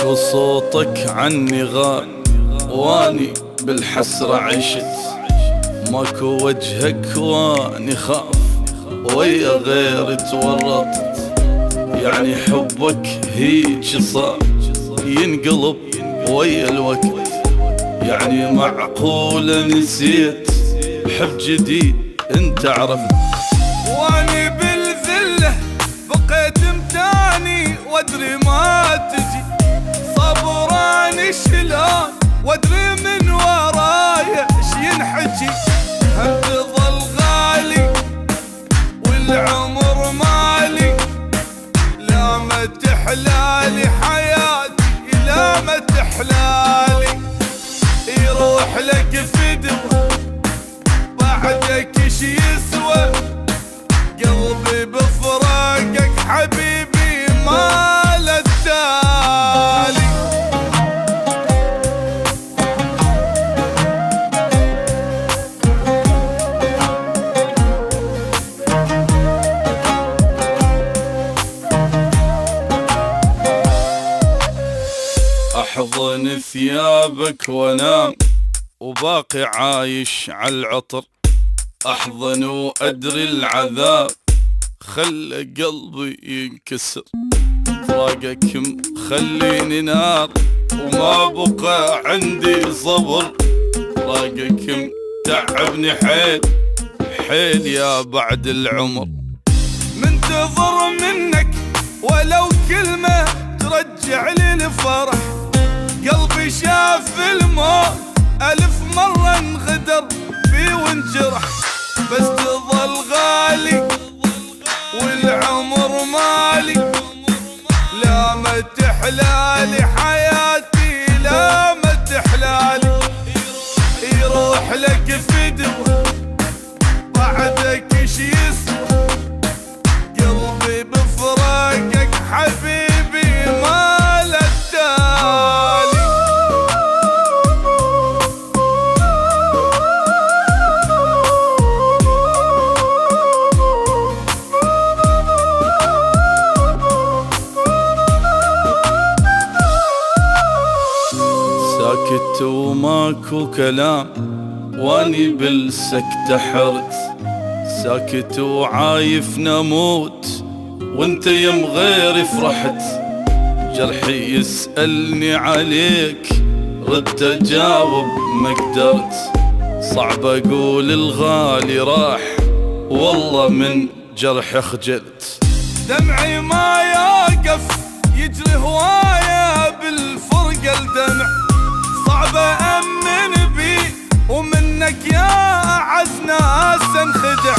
ماكو صوتك عني غاب واني بالحسرة عشت، ماكو وجهك واني خاف ويا غير تورطت. يعني حبك هيج صار ينقلب ويا الوقت، يعني معقولة نسيت حب جديد انت عرفت. واني بالذلة بقيت متاني وادري ما تجي، صبراني شلون وادري من ورايا ايش ينحكي. هم تظل غالي والعمر مالي، لا ما تحلالي حياتي لا ما تحلالي. يروح لك فدوة بعدك ايش يسوى، قلبي بفراقك حبيبي ما له التالي. احضن ثيابك وانام وباقي عايش عالعطر، احضن وادري العذاب خلى قلبي ينكسر. فراقك مخليني نار وما بقى عندي صبر، فراقك متعبني حيل حيل يا بعد العمر. منتظر منك ولو كلمة ترجع لي الفرح، قلبي شاف الموت ألف مرة انغدر فيه وانجرح. بس تظل غالي والعمر مالي، لا ما تحلالي حياتي لا ما تحلالي. يروح لك فدوة بعدك ايش يسوى، قلبي بفراقك حبيبي ما له التالي. ساكت وماكو كلام واني بالسكتة حرت، ساكت وعايف نموت وانت يم غيري فرحت. جرحي يسألني عليك ردت اجاوب ما قدرت، صعب اقول الغالي راح والله من جرحي خجلت. دمعي ما يقف يجري هواية بالفرقة الدمع، صعب أأمن بي ومنك يا أعز ناس انخدع.